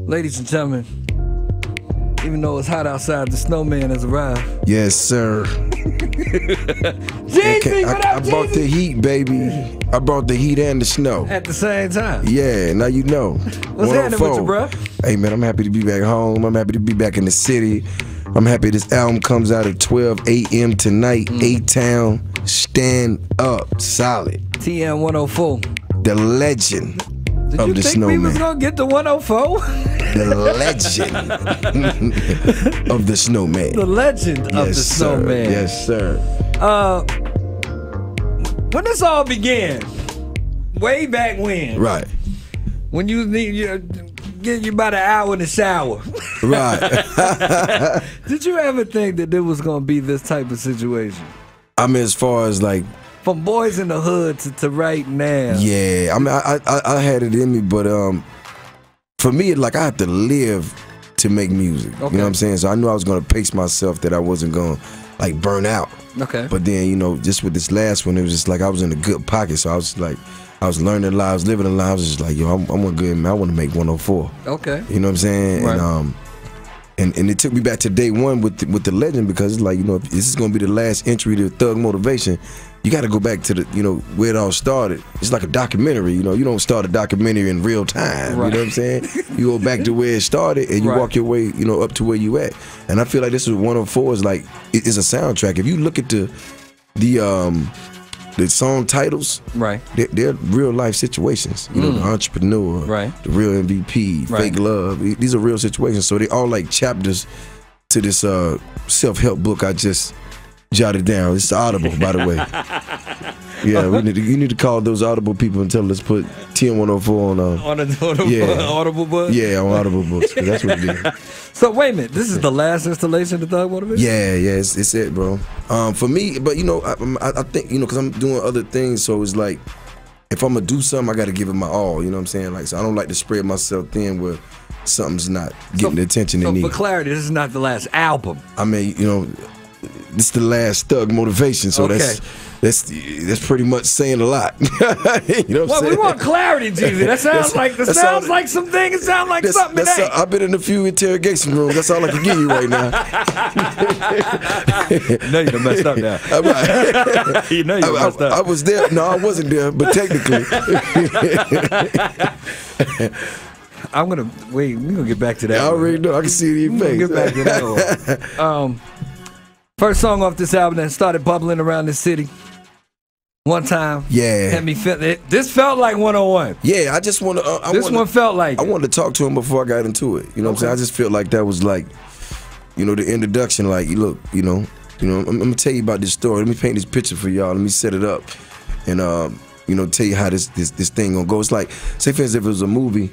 Ladies and gentlemen, even though it's hot outside, the Snowman has arrived. Yes, sir. Jeezy, what up, I brought the heat, baby. I brought the heat and the snow. At the same time. Yeah, now you know. What's happening with you, bro? Hey, man, I'm happy to be back home. I'm happy to be back in the city. I'm happy this album comes out at 12 a.m. tonight. A-Town, stand up, solid. TM104. The legend of the Snowman. Did you think we was gonna get to 104? The legend of the Snowman. The legend of the Snowman. Yes, sir. When this all began, way back when. Right. When you get you about an hour in the shower. Right. Did you ever think that there was gonna be this type of situation? I mean, as far as like, from Boys in the Hood to right now. Yeah, I mean, I had it in me, but for me, like, I had to live to make music. Okay. You know what I'm saying? So I knew I was gonna pace myself, that I wasn't gonna like burn out. Okay. But then, you know, just with this last one, it was just like I was in a good pocket. So I was like, I was learning a lot, I was living a lot. I was just like, yo, I'm a good man. I want to make 104. Okay. You know what I'm saying? Right. And it took me back to day one with the legend, because it's like, you know, if this is gonna be the last entry to Thug Motivation, you got to go back to the, you know, where it all started. It's like a documentary, you know. You don't start a documentary in real time. Right. You know what I'm saying? You go back to where it started and you walk your way, you know, up to where you at. And I feel like this is 104 is like, it's a soundtrack. If you look at the song titles, right, they're real life situations. You know, the entrepreneur, right, the real MVP, fake love. These are real situations. So they all like chapters to this self-help book I just jotted down. It's Audible, by the way. Yeah, you need to call those Audible people and tell them, let's put TM104 on Audible book? Yeah, on Audible books, because that's what it is. So wait a minute, this is the last installation of Thug Motivation? Yeah, it's it, bro. For me, but you know, I think, you know, because I'm doing other things, so it's like, if I'm gonna do something, I gotta give it my all, you know what I'm saying? Like, so I don't like to spread myself thin where something's not getting the attention it needs. So for clarity, this is not the last album. I mean, you know, this is the last Thug Motivation, so that's pretty much saying a lot. You know what I'm saying? We want clarity, Jeezy. That sounds like some things. It sounds like something. I've been in a few interrogation rooms. That's all I can give you right now. No, you done messed up now. Right. You know you messed up. I was there. No, I wasn't there, but technically. I'm gonna wait. We're gonna get back to that. I already know. I can see it in your face. Get back to that one. First song off this album that started bubbling around the city. One time, had me feel it. This felt like 101. Yeah, I just want to. This one felt like. I wanted to talk to him before I got into it. You know what I'm saying? I just felt like that was like, you know, the introduction. Like, look, you know, I'm gonna tell you about this story. Let me paint this picture for y'all. Let me set it up, and you know, tell you how this thing gonna go. It's like, say for instance, if it was a movie,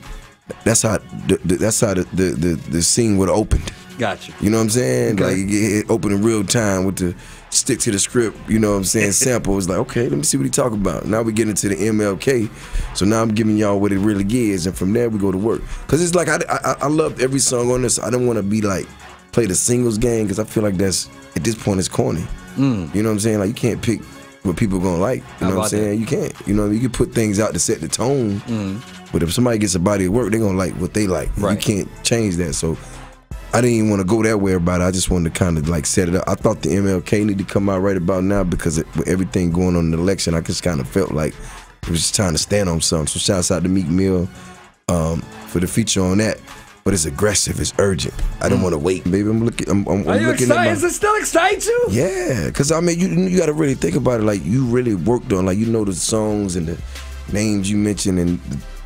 that's how the scene would have opened. Gotcha. You know what I'm saying? Okay. Like, it opened in real time with the stick to the script, you know what I'm saying, sample. It's like, okay, let me see what he talking about. Now we get into the MLK, so now I'm giving y'all what it really is, and from there we go to work. Because it's like, I love every song on this. I don't want to be like, play the singles game, because I feel like that's, at this point, it's corny. You know what I'm saying? Like, you can't pick what people gonna like. You know what I'm saying? You can't. You know, you can put things out to set the tone, but if somebody gets a body of work, they're gonna like what they like. Right. You can't change that. So I didn't even want to go that way about it. I just wanted to kind of like set it up. I thought the MLK needed to come out right about now, because with everything going on in the election, I just kind of felt like it was just time to stand on something. So shouts out to Meek Mill for the feature on that. But it's aggressive, it's urgent. I don't want to wait, baby. I'm looking. Are you excited? Does it still excite you? Yeah, because I mean, you got to really think about it. Like, you really worked on, like, you know, the songs and the names you mentioned, and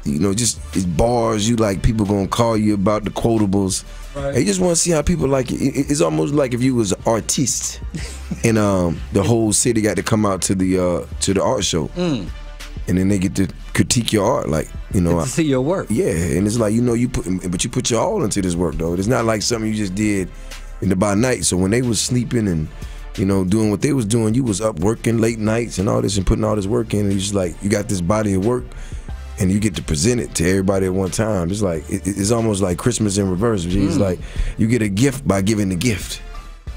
you know, just it's bars. You like, people gonna call you about the quotables. Right. And you just want to see how people like it. It's almost like if you was an artiste, and the whole city got to come out to the art show, and then they get to critique your art, like, you know, to see your work. Yeah, and it's like, you know, you put your all into this work, though. It's not like something you just did by night. So when they was sleeping and, you know, doing what they was doing, you was up working late nights and all this and putting all this work in, and you just like, you got this body of work, and you get to present it to everybody at one time. It's like, it's almost like Christmas in reverse. It's like, you get a gift by giving the gift.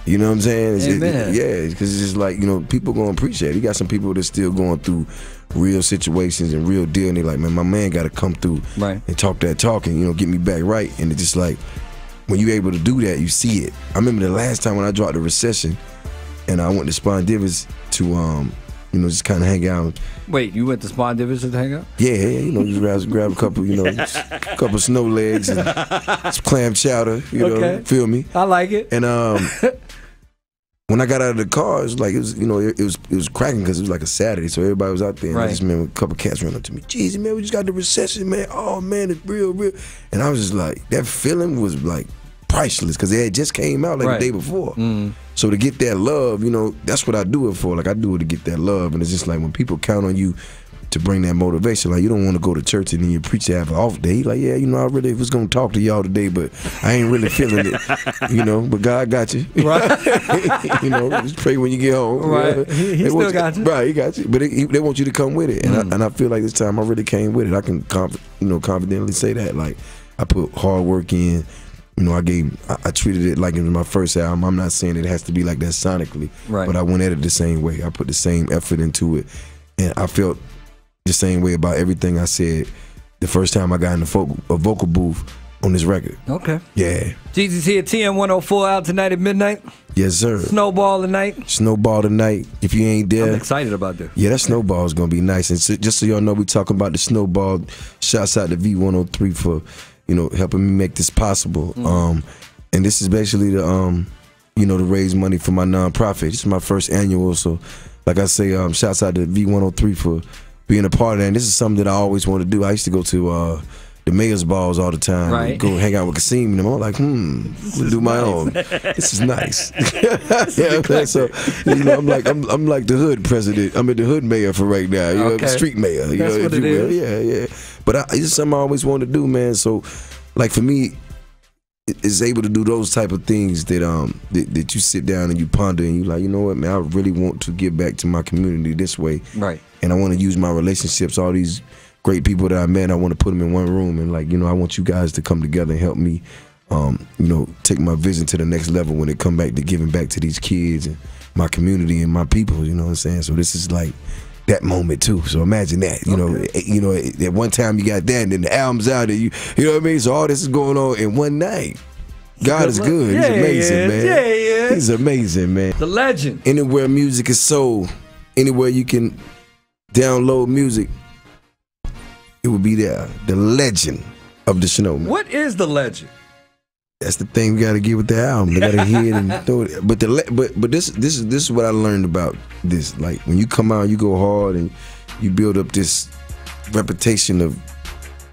You know what I'm saying? Amen. Yeah, because it's just like, you know, people gonna appreciate it. You got some people that's still going through real situations and real deal, and they like, man, my man got to come through and talk that talk and, you know, get me back right. And it's just like, when you able to do that, you see it. I remember the last time when I dropped the Recession, and I went to Spondivus to, you know, just kind of hang out. Wait, you went to Spondivus to hang out? Yeah, you know, just grab a couple, you know, a couple snow legs and some clam chowder, you know, feel me? I like it. And when I got out of the car, it was like, you know, it was cracking because it was like a Saturday, so everybody was out there. And I just remember a couple cats ran up to me, Jeezy, man, we just got the Recession, man. Oh man, it's real. And I was just like, that feeling was like priceless because it had just came out like the day before. So to get that love, you know, that's what I do it for. Like, I do it to get that love. And it's just like when people count on you to bring that motivation, like, you don't want to go to church and then your preacher have an off day. Like, yeah, you know, I really was going to talk to y'all today, but I ain't really feeling it, you know, but God got you. Right. You know, just pray when you get home. Right. You know? He still got you. Right, he got you. But they want you to come with it. And I feel like this time I really came with it. I can confidently say that. Like, I put hard work in. You know, I treated it like it was my first album. I'm not saying it has to be like that sonically, but I went at it the same way. I put the same effort into it, and I felt the same way about everything I said the first time I got in a vocal booth on this record. Okay. Yeah. Jeezy's here, TM104 out tonight at midnight. Yes, sir. Snowball tonight. Snowball tonight. If you ain't there. I'm excited about this. Yeah, that Snowball is going to be nice. And so, just so y'all know, we talking about the Snowball. Shouts out to V103 for, you know, helping me make this possible. And this is basically the, you know, to raise money for my nonprofit. This is my first annual, so like I say, shouts out to V103 for being a part of that. And this is something that I always want to do. I used to go to the mayor's balls all the time. Right. Go hang out with Kasim and them. I'm like, do my own. This is nice. Yeah, so you know, I'm like the hood president. I'm the hood mayor for right now. You know, the street mayor. You That's know, what if it you will. is. Yeah. But it's just something I always wanted to do, man. So, like for me, it's able to do those type of things that that you sit down and you ponder and you like, you know what, man, I really want to give back to my community this way. Right. And I want to use my relationships, all these great people that I met, I want to put them in one room and, like, you know, I want you guys to come together and help me, you know, take my vision to the next level when it come back to giving back to these kids and my community and my people, you know what I'm saying? So this is like that moment too. So imagine that, you know, at one time you got that and then the album's out and you know what I mean? So all this is going on in one night. God is good. He's amazing, man. Yeah. He's amazing, man. The legend. Anywhere music is sold, anywhere you can download music, it will be there. The legend of the Snowman. What is the legend? That's the thing we got to get with the album. They got to hear it and throw it. But this is what I learned about this. Like when you come out, you go hard and you build up this reputation of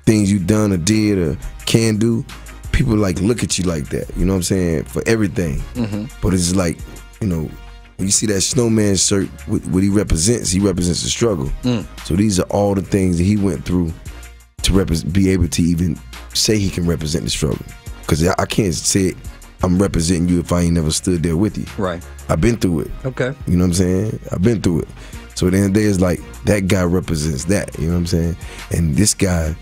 things you done or did or can do. People like look at you like that. You know what I'm saying? For everything. But it's like, you know, when you see that Snowman shirt, what he represents the struggle. So these are all the things that he went through to be able to even say he can represent the struggle. Because I can't say I'm representing you if I ain't never stood there with you. Right. I've been through it. Okay. You know what I'm saying? I've been through it. So at the end of the day, it's like that guy represents that. You know what I'm saying? And this guy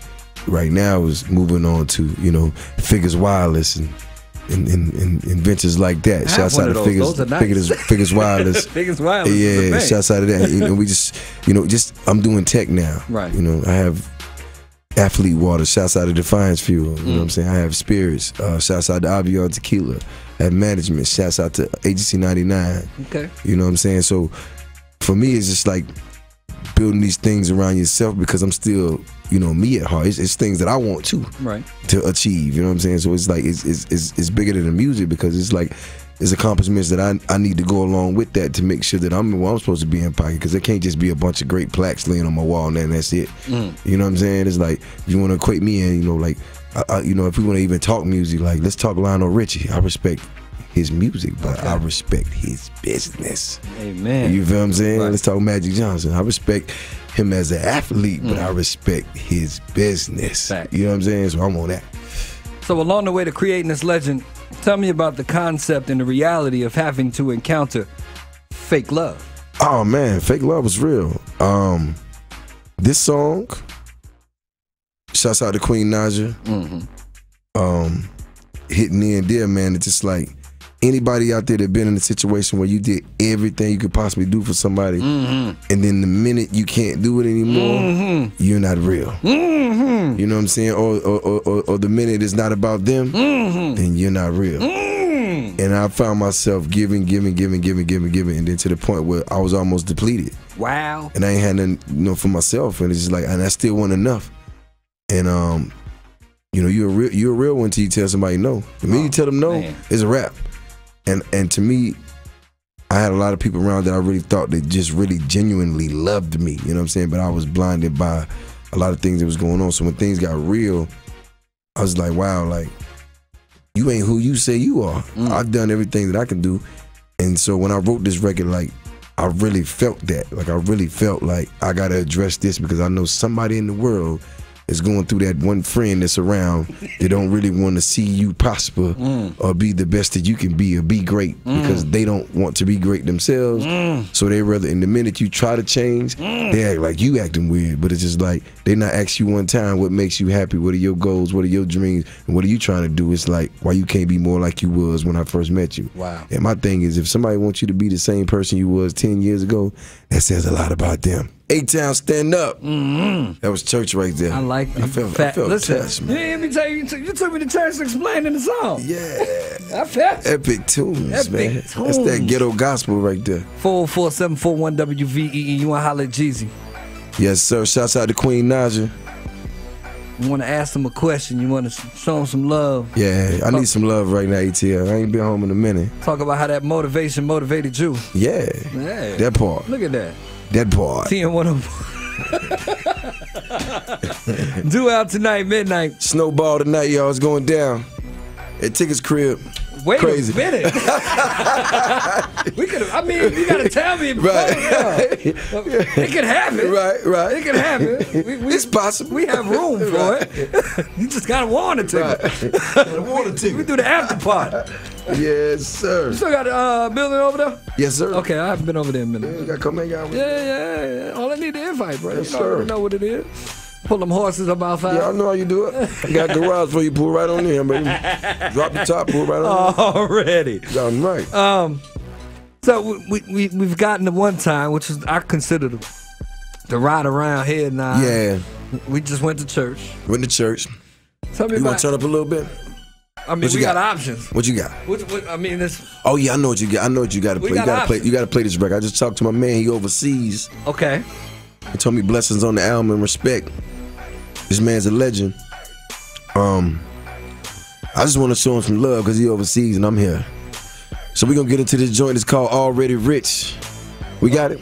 right now is moving on to, you know, Figures Wireless and ventures like that. Shouts out to Figures Wireless. Figures Wireless. Yeah, shouts out to that. And we just, you know, I'm doing tech now. Right. You know, I have Athlete Water. Shouts out to Defiance Fuel. You know what I'm saying? I have Spirits. Shouts out to Avion Tequila. I have Management. Shouts out to Agency 99. Okay. You know what I'm saying? So for me, it's just like building these things around yourself because I'm still, you know, me at heart. It's things that I want to achieve. You know what I'm saying? So it's like it's bigger than the music because it's like it's accomplishments that I need to go along with that to make sure that I'm where I'm supposed to be in pocket. Because it can't just be a bunch of great plaques laying on my wall and that's it. You know what I'm saying? It's like if you want to equate me in, you know, like you know, if we want to even talk music, like let's talk Lionel Richie. I respect his music, but I respect his business. Amen. You feel what I'm saying? Let's talk Magic Johnson. I respect him as an athlete, but I respect his business. You know what I'm saying? So I'm on that. So along the way to creating this legend, tell me about the concept and the reality of having to encounter fake love. Oh man, fake love was real. This song, shouts out to Queen Naija. Hitting in there, man. It's just like anybody out there that been in a situation where you did everything you could possibly do for somebody, and then the minute you can't do it anymore, you're not real. You know what I'm saying? Or the minute it's not about them, then you're not real. And I found myself giving, and then to the point where I was almost depleted. Wow. And I ain't had nothing, you know, for myself, and it's just like, and I still want enough. And you know, you're a real one till you tell somebody no. The minute you tell them no, it's a wrap. And to me, I had a lot of people around that I really thought that just really genuinely loved me. You know what I'm saying? But I was blinded by a lot of things that was going on. So when things got real, I was like, wow, like, you ain't who you say you are. I've done everything that I can do. And so when I wrote this record, like, I really felt that. Like, I really felt like I gotta address this because I know somebody in the world is going through that one friend that's around that don't really want to see you prosper or be the best that you can be or be great because they don't want to be great themselves. So they rather, in the minute you try to change, they act like you acting weird, but it's just like they not ask you one time what makes you happy, what are your goals, what are your dreams, and what are you trying to do. It's like, why you can't be more like you was when I first met you. Wow. And my thing is, if somebody wants you to be the same person you was 10 years ago, that says a lot about them. A-Town, stand up. That was church right there. I like that. I felt Listen, touched, man. you took me to church explaining the song. Yeah. I felt Epic tunes, man. That's that ghetto gospel right there. 44741 You want to holler at Jeezy? Yes, sir. Shouts out to Queen Naija. You want to ask him a question? You want to show him some love? Yeah, I need some love right now, ATL. I ain't been home in a minute. Talk about how that motivation motivated you. Yeah. That part. Look at that. That part. TM104. Due out tonight, midnight. Snowball tonight, y'all. It's going down at Ticker's crib. Wait Crazy. a minute. We could. I mean, you gotta tell me. Right. It can happen. Right. It can happen. It's possible. We have room for it. You just gotta want a ticket. We do the after part. Yes, sir. You still got a building over there? Yes, sir. Okay, I haven't been over there in a minute. Yeah, you gotta come hang out with me. Yeah. All I need is the invite, bro. Yes, you sir. already know what it is. Pull them horses up outside. Yeah, I know how you do it. I got garage for you. Pull right on in, baby. Drop the top, pull right on in. Already. Done right. So we've gotten to one time, which is I consider the ride around here now. Yeah. We just went to church. Went to church. Tell me you want to turn up a little bit? I mean, we got options. What you got? I mean, this. Oh yeah, I know what you got. I know what you got to play. You got to play this record. I just talked to my man. He overseas. Okay. He told me blessings on the album and respect. This man's a legend. I just want to show him some love because he overseas and I'm here. So we're gonna get into this joint. It's called Already Rich. We got it?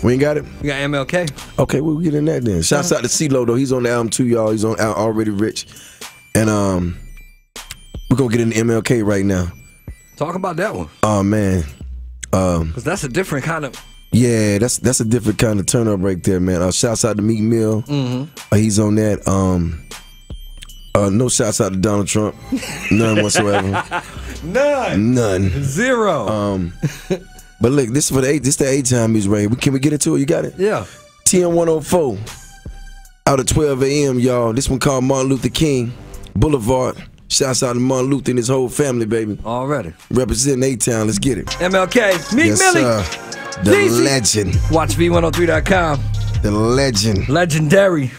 We ain't got it? We got MLK. Okay, we'll get in that then. Shouts out to CeeLo though. He's on the album too, y'all. He's on Already Rich. And we're gonna get into MLK right now. Talk about that one. Oh man. Cause that's a different kind of. Yeah, that's a different kind of turn up right there, man. Shouts out to Meek Mill. He's on that. No shouts out to Donald Trump. None whatsoever. None. Zero. But look, this is the A-Time music right here. Can we get into it? You got it? Yeah. TM104. Out at 12 a.m., y'all. This one called Martin Luther King Boulevard. Shouts out to Martin Luther and his whole family, baby. Already. Representing A-Town. Let's get it. MLK. Meek Millie. The Jeezy. Legend. Watch V103.com. The legend. Legendary.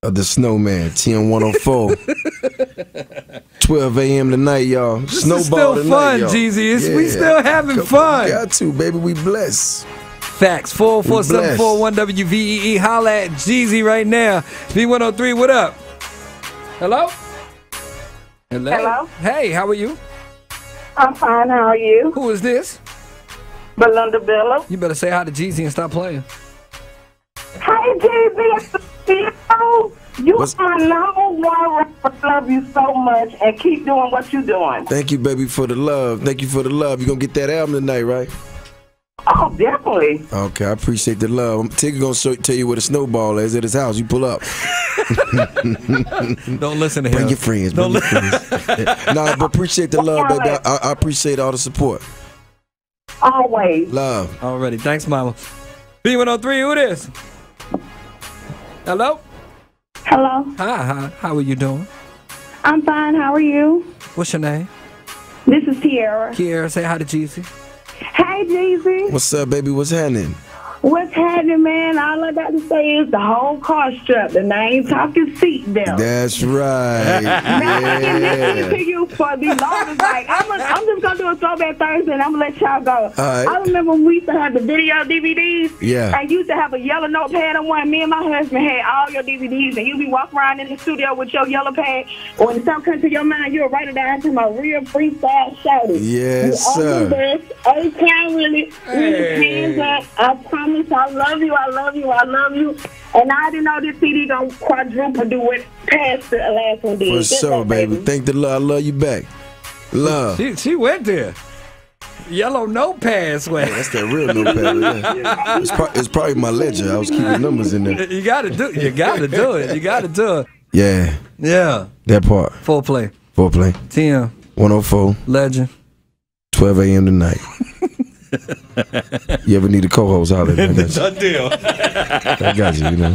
Of the Snowman. TM104. 12 a.m. tonight, y'all. This Snowball is still tonight, fun, Jeezy. We still having fun. Got to, baby. We blessed. Facts. 44741 Holla at Jeezy right now. V103, what up? Hello? Hello? Hey, how are you? I'm fine. How are you? Who is this? Belinda Bella. You better say hi to Jeezy and stop playing. Hi, Jeezy. You are my number one rapper. I love you so much and keep doing what you're doing. Thank you, baby, for the love. Thank you for the love. You gonna get that album tonight, right? Oh, definitely. Okay, I appreciate the love. Tigger gonna tell you where the Snowball is at his house. You pull up. Don't listen to him. Bring your friends. Bring your friends. Nah, but appreciate the love, baby. I appreciate all the support. Always. Love. Already. Thanks, mama. B103, who it is? Hello? Hello. Hi. How are you doing? I'm fine. How are you? What's your name? This is Tiara. Tiara, say hi to Jeezy. Hey, Jeezy. What's up, baby? What's happening? What's happening, man? All I got to say is the whole car strapped, and I ain't talking seat belt. That's right. Now, I can listen to you for the longest. Like, I'm just going to do a throwback Thursday, and I'm going to let y'all go. Right. I remember when we used to have the video DVDs. Yeah. And you used to have a yellow notepad on one. Me and my husband had all your DVDs, and you be walking around in the studio with your yellow pad. Or when something comes to your mind, you'll write it down to my real freestyle shouting. Yes, sir. A-Town really hands up. I promise. I love you, I love you, I love you. And I didn't know this CD gonna quadruple do it past the last one did. For sure, baby. Thank the Lord. I love you back. Love. She went there. Yellow notepad sweat. That's that real notepad. Yeah. It's probably my ledger. I was keeping numbers in there. You gotta do it. You gotta do it. Yeah. Yeah. That part. Foreplay. TM104. Legend. 12 a.m. tonight. You ever need a co-host? Holler. Done deal. I got you, you know.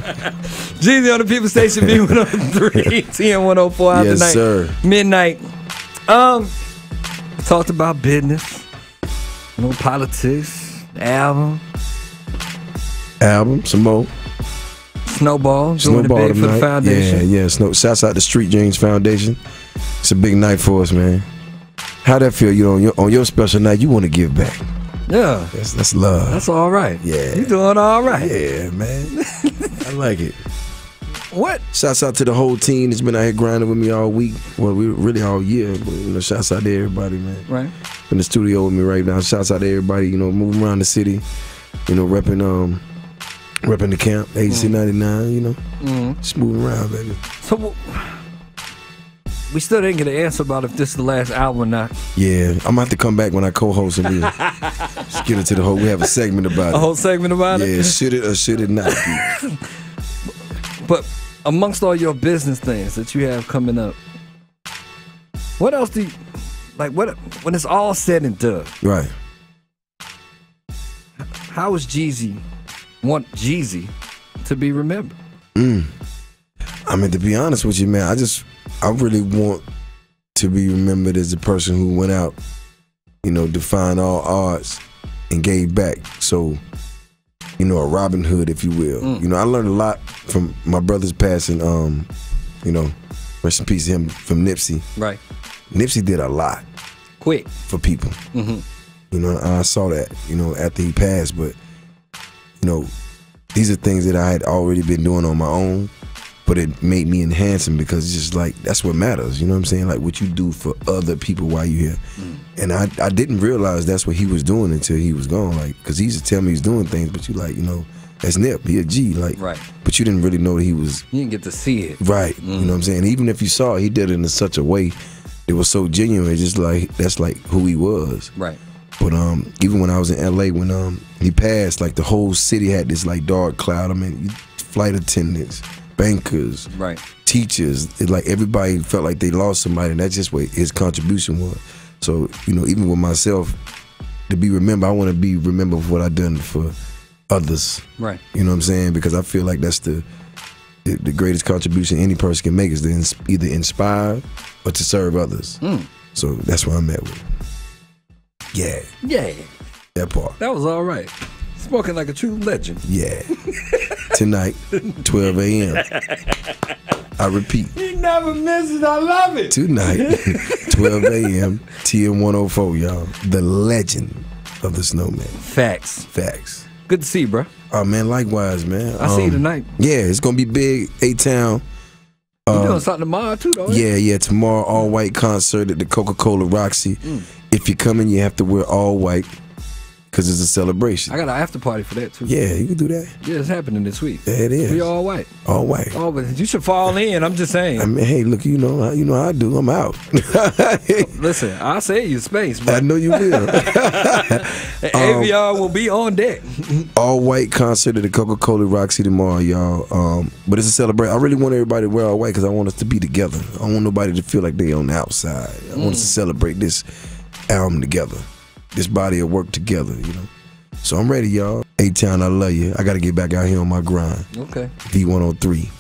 Jeezy on the People Station B103, TM104 out yes, tonight. Sir. Midnight. Talked about business, politics, album, some more. Snowball, doing it big for the foundation. Yeah. Shouts out to Street Dreams Foundation. It's a big night for us, man. How that feel? You know, on your special night, you want to give back. Yeah. That's love. That's all right. Yeah. You doing all right. Yeah, man. I like it. What? Shouts out to the whole team that's been out here grinding with me all week. Well, we really all year. But, shouts out to everybody, man. Right. In the studio with me right now. Shouts out to everybody, moving around the city, repping the camp, Agency 99, just moving around, baby. So, we still didn't get an answer about if this is the last album or not. Yeah, I'm going to have to come back when I co-host and just get into the whole, we have a segment about it. A whole segment about it? Yeah, should it or should it not be? But amongst all your business things that you have coming up, what else do you, when it's all said and done? Right. How is Jeezy want Jeezy to be remembered? I mean, to be honest with you, man, I really want to be remembered as the person who went out, defied all odds and gave back. So, a Robin Hood, if you will. I learned a lot from my brother's passing, rest in peace to him, from Nipsey. Right. Nipsey did a lot. Quick. For people. I saw that, after he passed, but, these are things that I had already been doing on my own. But it made me enhance him because it's just like, that's what matters. You know what I'm saying? Like what you do for other people while you're here. And I didn't realize that's what he was doing until he was gone. Like, because he used to tell me he's doing things, but you like, that's Nip, he a G. Like, right. But you didn't really know that he was. You didn't get to see it. Right. You know what I'm saying? Even if you saw it, he did it in such a way that was so genuine. It's just like, that's like who he was. Right. But even when I was in LA, when he passed, like the whole city had this like dark cloud. I mean, flight attendants, bankers, right, teachers, like everybody felt like they lost somebody, and that's just what his contribution was. So, even with myself, to be remembered, I want to be remembered for what I've done for others. Right. You know what I'm saying? Because I feel like that's the greatest contribution any person can make is to either inspire or to serve others. So that's where I'm at with it. Yeah. Yeah. That part. That was all right. Spoken like a true legend. Yeah. Tonight, 12 a.m. I repeat. He never misses. I love it. Tonight, 12 a.m. TM104, y'all. The legend of the Snowman. Facts. Good to see you, bro. Oh, man, likewise, man. I see you tonight. Yeah, it's going to be big. A-Town. You doing something tomorrow, too, though? Yeah. Tomorrow, all-white concert at the Coca-Cola Roxy. If you're coming, you have to wear all white. Because it's a celebration. I got an after party for that, too. Yeah, you can do that. Yeah, it's happening this week. Yeah, it is. We all white. All white. Oh, but you should fall in. I'm just saying. I mean, hey, look, you know how I do. I'm out. Listen, I'll save you space, bro. I know you will. Avion will be on deck. All white concert at the Coca-Cola Roxy tomorrow, y'all. But it's a celebration. I really want everybody to wear all white because I want us to be together. I don't want nobody to feel like they on the outside. I want us to celebrate this album together. This body of work together, So I'm ready, y'all. A-Town, I love you. I got to get back out here on my grind. Okay. V103.